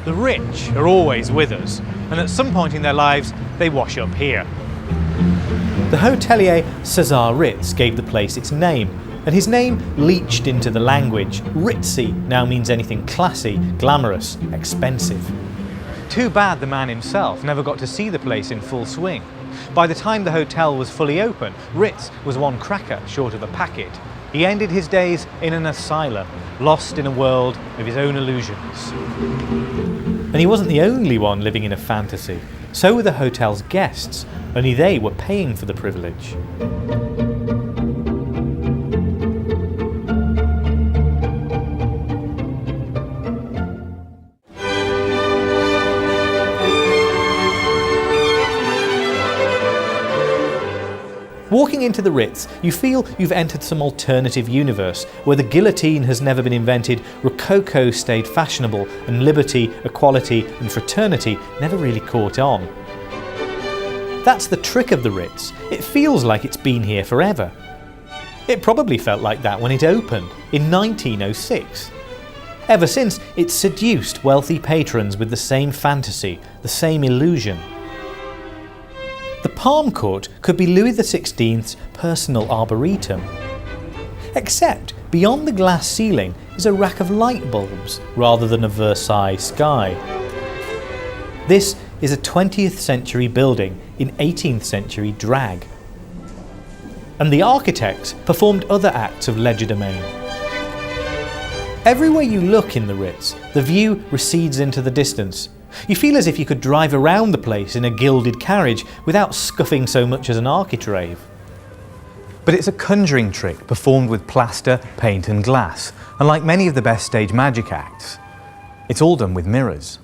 The rich are always with us, and at some point in their lives, they wash up here. The hotelier César Ritz gave the place its name, and his name leached into the language. Ritzy now means anything classy, glamorous, expensive. Too bad the man himself never got to see the place in full swing. By the time the hotel was fully open, Ritz was one cracker short of a packet. He ended his days in an asylum, lost in a world of his own illusions. And he wasn't the only one living in a fantasy. So were the hotel's guests, only they were paying for the privilege. Walking into the Ritz, you feel you've entered some alternative universe where the guillotine has never been invented, Rococo stayed fashionable, and liberty, equality and fraternity never really caught on. That's the trick of the Ritz. It feels like it's been here forever. It probably felt like that when it opened in 1906. Ever since, it's seduced wealthy patrons with the same fantasy, the same illusion. The Palm Court could be Louis XVI's personal arboretum. Except beyond the glass ceiling is a rack of light bulbs rather than a Versailles sky. This is a 20th century building in 18th century drag. And the architects performed other acts of legerdemain. Everywhere you look in the Ritz, the view recedes into the distance. You feel as if you could drive around the place in a gilded carriage without scuffing so much as an architrave. But it's a conjuring trick performed with plaster, paint and glass, and like many of the best stage magic acts, it's all done with mirrors.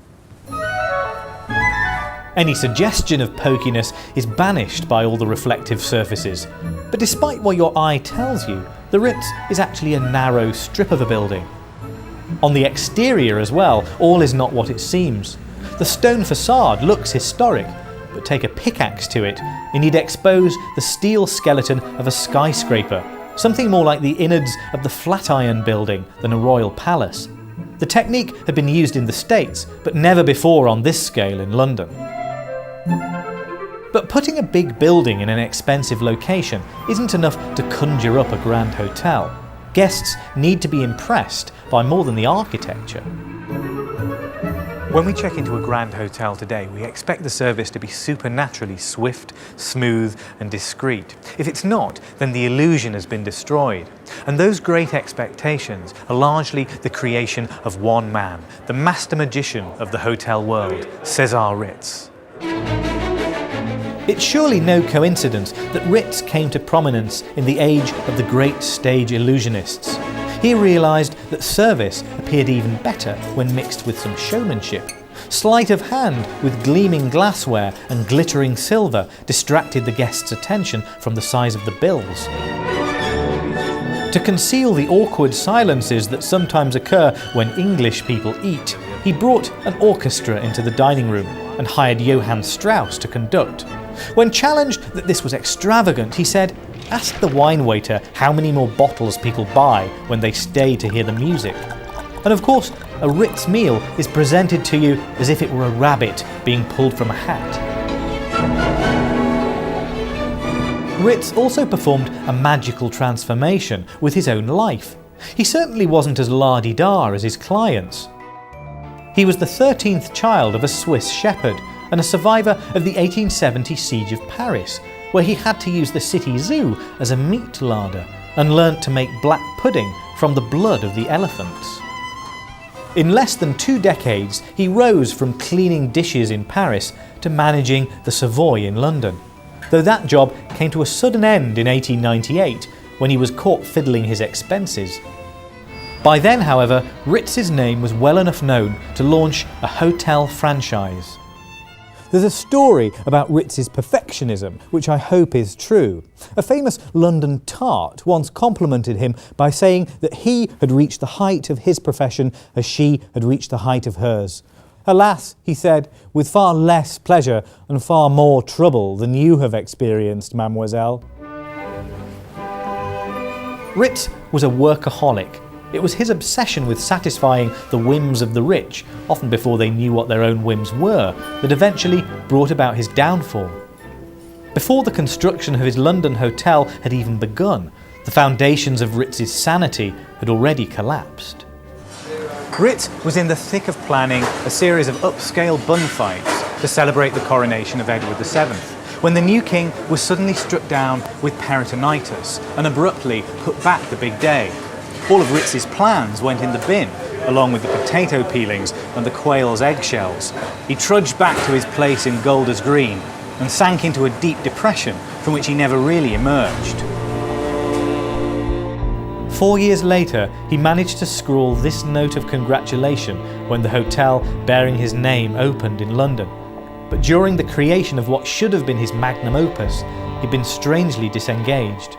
Any suggestion of pokiness is banished by all the reflective surfaces, but despite what your eye tells you, the Ritz is actually a narrow strip of a building. On the exterior as well, all is not what it seems. The stone facade looks historic, but take a pickaxe to it and you'd expose the steel skeleton of a skyscraper, something more like the innards of the Flatiron building than a royal palace. The technique had been used in the States, but never before on this scale in London. But putting a big building in an expensive location isn't enough to conjure up a grand hotel. Guests need to be impressed by more than the architecture. When we check into a grand hotel today, we expect the service to be supernaturally swift, smooth and discreet. If it's not, then the illusion has been destroyed. And those great expectations are largely the creation of one man, the master magician of the hotel world, César Ritz. It's surely no coincidence that Ritz came to prominence in the age of the great stage illusionists. He realised that service appeared even better when mixed with some showmanship. Sleight of hand with gleaming glassware and glittering silver distracted the guests' attention from the size of the bills. To conceal the awkward silences that sometimes occur when English people eat, he brought an orchestra into the dining room and hired Johann Strauss to conduct. When challenged that this was extravagant, he said, "Ask the wine waiter how many more bottles people buy when they stay to hear the music." And of course, a Ritz meal is presented to you as if it were a rabbit being pulled from a hat. Ritz also performed a magical transformation with his own life. He certainly wasn't as la-di-da as his clients. He was the 13th child of a Swiss shepherd and a survivor of the 1870 siege of Paris, where he had to use the city zoo as a meat larder and learnt to make black pudding from the blood of the elephants. In less than 2 decades, he rose from cleaning dishes in Paris to managing the Savoy in London, though that job came to a sudden end in 1898 when he was caught fiddling his expenses. By then, however, Ritz's name was well enough known to launch a hotel franchise. There's a story about Ritz's perfectionism, which I hope is true. A famous London tart once complimented him by saying that he had reached the height of his profession as she had reached the height of hers. "Alas," he said, "with far less pleasure and far more trouble than you have experienced, mademoiselle." Ritz was a workaholic. It was his obsession with satisfying the whims of the rich, often before they knew what their own whims were, that eventually brought about his downfall. Before the construction of his London hotel had even begun, the foundations of Ritz's sanity had already collapsed. Ritz was in the thick of planning a series of upscale bun fights to celebrate the coronation of Edward VII, when the new king was suddenly struck down with peritonitis and abruptly put back the big day. All of Ritz's plans went in the bin, along with the potato peelings and the quail's eggshells. He trudged back to his place in Golders Green and sank into a deep depression from which he never really emerged. 4 years later, he managed to scrawl this note of congratulation when the hotel bearing his name opened in London. But during the creation of what should have been his magnum opus, he'd been strangely disengaged.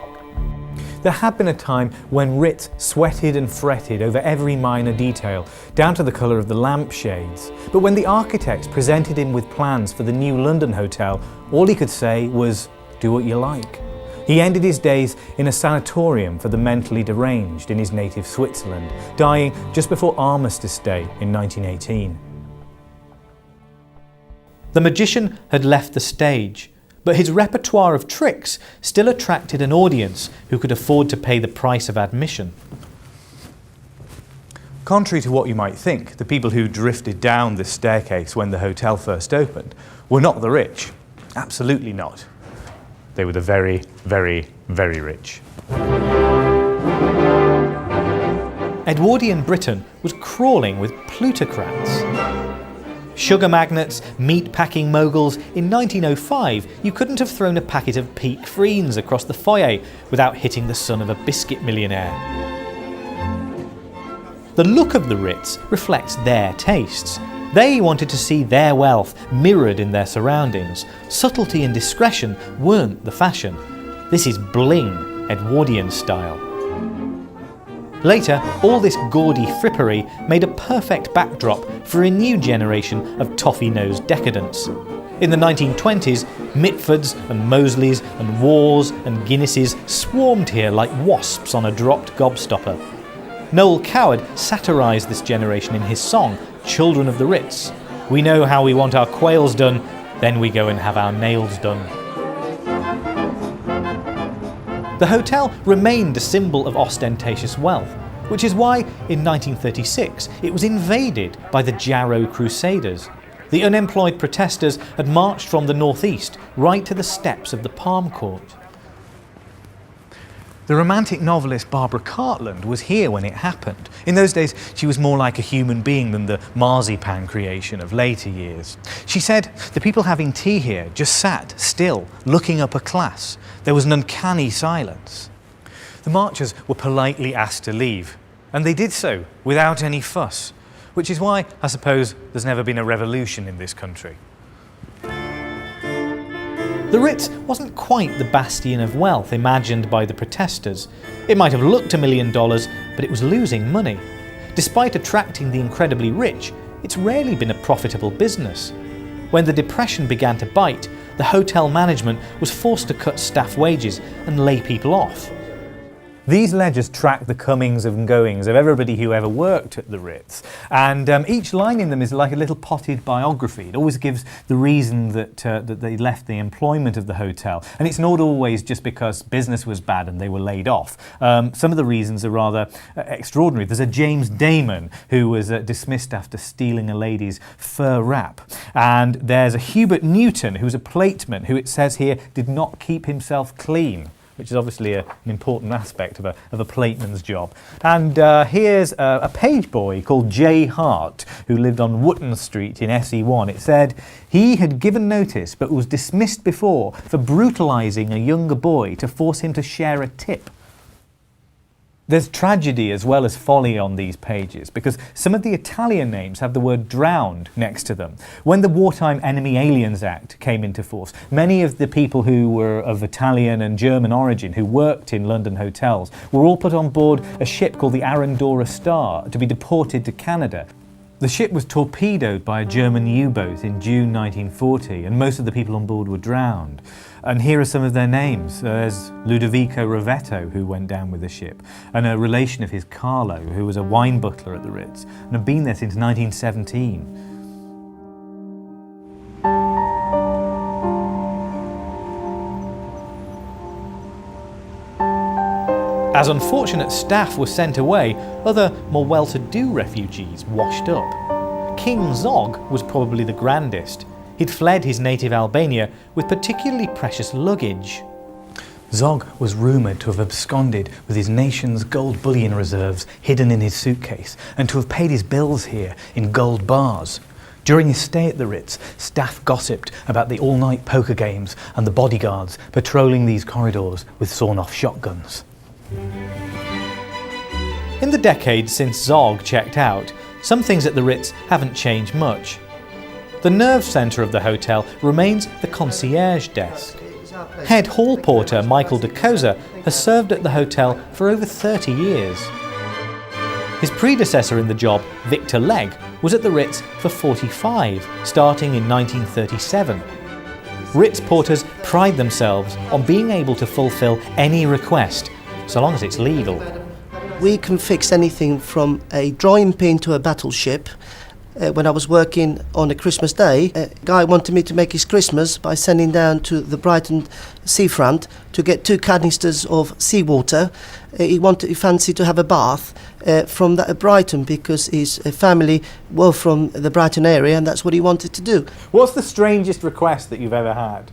There had been a time when Ritz sweated and fretted over every minor detail, down to the colour of the lampshades. But when the architects presented him with plans for the new London hotel, all he could say was, "Do what you like." He ended his days in a sanatorium for the mentally deranged in his native Switzerland, dying just before Armistice Day in 1918. The magician had left the stage, but his repertoire of tricks still attracted an audience who could afford to pay the price of admission. Contrary to what you might think, the people who drifted down this staircase when the hotel first opened were not the rich. Absolutely not. They were the very, very, very rich. Edwardian Britain was crawling with plutocrats. Sugar magnates, meat-packing moguls. In 1905, you couldn't have thrown a packet of Peak Freens across the foyer without hitting the son of a biscuit millionaire. The look of the Ritz reflects their tastes. They wanted to see their wealth mirrored in their surroundings. Subtlety and discretion weren't the fashion. This is bling, Edwardian style. Later, all this gaudy frippery made a perfect backdrop for a new generation of toffee-nosed decadents. In the 1920s, Mitfords and Mosleys and Wars and Guinnesses swarmed here like wasps on a dropped gobstopper. Noel Coward satirised this generation in his song, Children of the Ritz. We know how we want our quails done, then we go and have our nails done. The hotel remained a symbol of ostentatious wealth, which is why in 1936 it was invaded by the Jarrow Crusaders. The unemployed protesters had marched from the northeast right to the steps of the Palm Court. The romantic novelist Barbara Cartland was here when it happened. In those days, she was more like a human being than the marzipan creation of later years. She said, "The people having tea here just sat still, looking upper class. There was an uncanny silence." The marchers were politely asked to leave, and they did so without any fuss, which is why, I suppose, there's never been a revolution in this country. The Ritz wasn't quite the bastion of wealth imagined by the protesters. It might have looked $1 million, but it was losing money. Despite attracting the incredibly rich, it's rarely been a profitable business. When the Depression began to bite, the hotel management was forced to cut staff wages and lay people off. These ledgers track the comings and goings of everybody who ever worked at the Ritz, and each line in them is like a little potted biography. It always gives the reason that they left the employment of the hotel, and it's not always just because business was bad and they were laid off. Some of the reasons are rather extraordinary. There's a James Damon who was dismissed after stealing a lady's fur wrap, and there's a Hubert Newton who's a plateman who, it says here, did not keep himself clean, which is obviously an important aspect of a plateman's job. And here's a page boy called J. Hart, who lived on Wootton Street in SE1. It said he had given notice but was dismissed before for brutalising a younger boy to force him to share a tip. There's tragedy as well as folly on these pages, because some of the Italian names have the word drowned next to them. When the Wartime Enemy Aliens Act came into force, many of the people who were of Italian and German origin who worked in London hotels were all put on board a ship called the Arandora Star to be deported to Canada. The ship was torpedoed by a German U-boat in June 1940, and most of the people on board were drowned. And here are some of their names. There's Ludovico Rovetto, who went down with the ship, and a relation of his, Carlo, who was a wine butler at the Ritz, and had been there since 1917. As unfortunate staff were sent away, other, more well-to-do refugees washed up. King Zog was probably the grandest. He'd fled his native Albania with particularly precious luggage. Zog was rumoured to have absconded with his nation's gold bullion reserves hidden in his suitcase, and to have paid his bills here in gold bars. During his stay at the Ritz, staff gossiped about the all-night poker games and the bodyguards patrolling these corridors with sawn-off shotguns. In the decades since Zog checked out, some things at the Ritz haven't changed much. The nerve centre of the hotel remains the concierge desk. Head hall porter Michael de Koza has served at the hotel for over 30 years. His predecessor in the job, Victor Legg, was at the Ritz for 45, starting in 1937. Ritz porters pride themselves on being able to fulfil any request, so long as it's legal. We can fix anything from a drawing pin to a battleship. When I was working on a Christmas day, a guy wanted me to make his Christmas by sending down to the Brighton seafront to get 2 canisters of seawater. He fancied to have a bath from that at Brighton because his family were from the Brighton area, and that's what he wanted to do. What's the strangest request that you've ever had?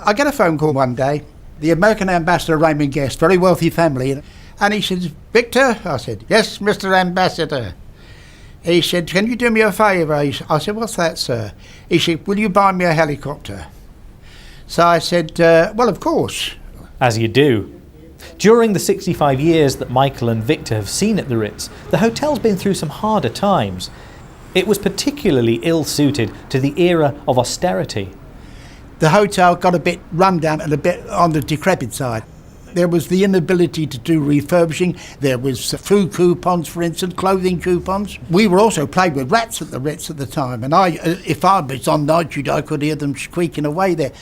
I get a phone call one day. The American ambassador, Raymond Guest, very wealthy family, and he said, "Victor?" I said, "Yes, Mr. Ambassador." He said, "Can you do me a favour?" I said, "What's that, sir?" He said, "Will you buy me a helicopter?" So I said, "Well, of course." As you do. During the 65 years that Michael and Victor have seen at the Ritz, the hotel's been through some harder times. It was particularly ill-suited to the era of austerity. The hotel got a bit run down and a bit on the decrepit side. There was the inability to do refurbishing. There was food coupons, for instance, clothing coupons. We were also plagued with rats at the Ritz at the time, and if I was on night duty, I could hear them squeaking away there.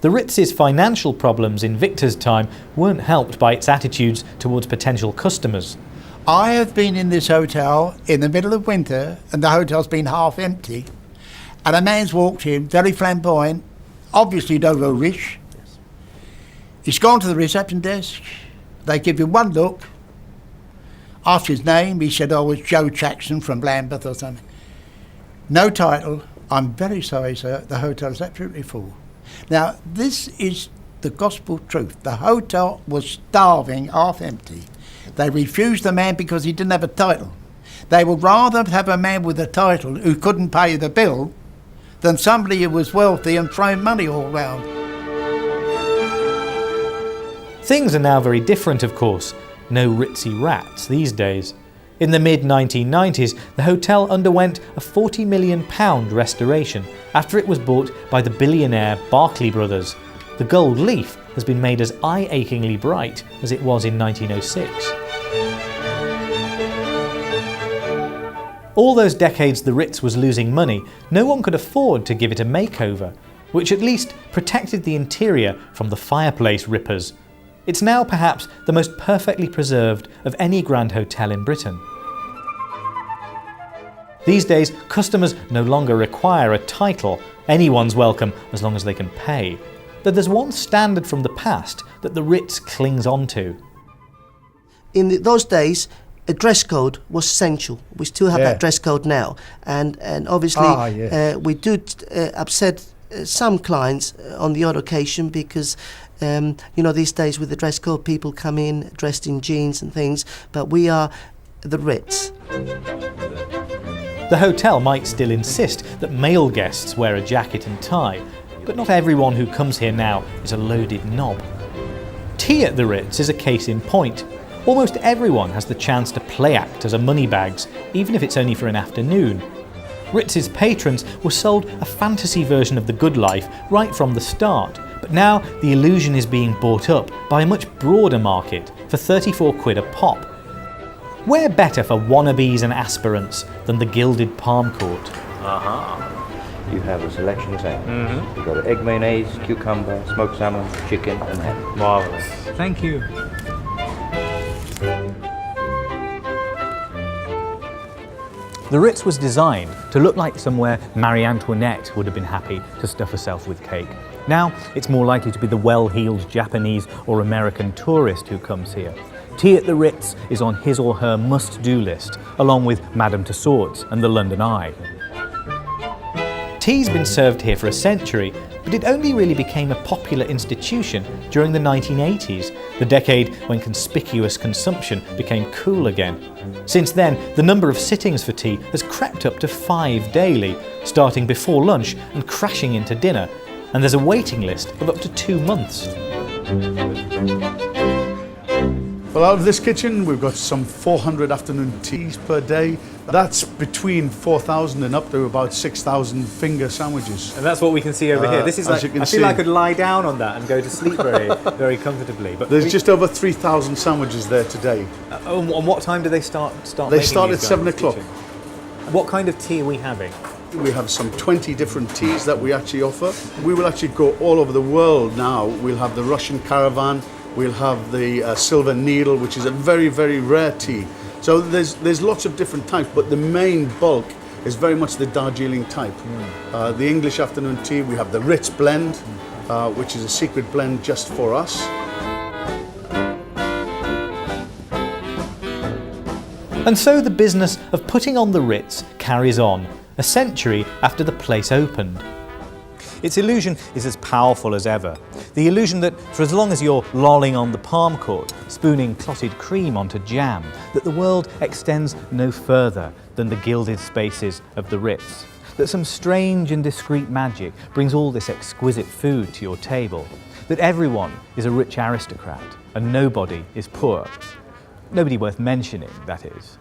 The Ritz's financial problems in Victor's time weren't helped by its attitudes towards potential customers. I have been in this hotel in the middle of winter, and the hotel's been half empty, and a man's walked in, very flamboyant, obviously Dovo rich. He's gone to the reception desk. They give him one look, asked his name. He said, "Oh, it's Joe Jackson from Lambeth or something." No title. "I'm very sorry, sir, the hotel's absolutely full." Now, this is the gospel truth. The hotel was starving, half empty. They refused the man because he didn't have a title. They would rather have a man with a title who couldn't pay the bill than somebody who was wealthy and throwing money all round. Things are now very different, of course. No ritzy rats these days. In the mid-1990s, the hotel underwent a £40 million restoration after it was bought by the billionaire Barclay brothers. The gold leaf has been made as eye-achingly bright as it was in 1906. All those decades the Ritz was losing money, no one could afford to give it a makeover, which at least protected the interior from the fireplace rippers. It's now perhaps the most perfectly preserved of any grand hotel in Britain. These days, customers no longer require a title. Anyone's welcome as long as they can pay. But there's one standard from the past that the Ritz clings on to. In those days, a dress code was essential. We still have that dress code now, and obviously we do upset some clients on the odd occasion because these days with the dress code, people come in dressed in jeans and things, but we are the Ritz. The hotel might still insist that male guests wear a jacket and tie, but not everyone who comes here now is a loaded knob. Tea at the Ritz is a case in point. Almost everyone has the chance to play act as a moneybags, even if it's only for an afternoon. Ritz's patrons were sold a fantasy version of the good life right from the start, but now the illusion is being bought up by a much broader market for 34 quid a pop. Where better for wannabes and aspirants than the gilded Palm Court? You have a selection of things. You've got egg mayonnaise, cucumber, smoked salmon, chicken, and ham. Marvellous. Thank you. The Ritz was designed to look like somewhere Marie Antoinette would have been happy to stuff herself with cake. Now it's more likely to be the well-heeled Japanese or American tourist who comes here. Tea at the Ritz is on his or her must-do list, along with Madame Tussauds and the London Eye. Tea's been served here for a century, but it only really became a popular institution during the 1980s, the decade when conspicuous consumption became cool again. Since then, the number of sittings for tea has crept up to 5 daily, starting before lunch and crashing into dinner, and there's a waiting list of up to 2 months. Well, out of this kitchen, we've got some 400 afternoon teas per day. That's between 4,000 and up to about 6,000 finger sandwiches. And that's what we can see over here. This is as like, you can I feel see. like I could lie down on that and go to sleep very comfortably. But There's just over 3,000 sandwiches there today. on what time do they start They making start these at 7 guys? o'clock. What kind of tea are we having? We have some 20 different teas that we actually offer. We will actually go all over the world now. We'll have the Russian Caravan, we'll have the Silver Needle, which is a very, very rare tea. So there's lots of different types, but the main bulk is very much the Darjeeling type. The English afternoon tea, we have the Ritz blend, which is a secret blend just for us. And so the business of putting on the Ritz carries on, a century after the place opened. Its illusion is as powerful as ever. The illusion that for as long as you're lolling on the palm court, spooning clotted cream onto jam, that the world extends no further than the gilded spaces of the Ritz. That some strange and discreet magic brings all this exquisite food to your table. That everyone is a rich aristocrat and nobody is poor. Nobody worth mentioning, that is.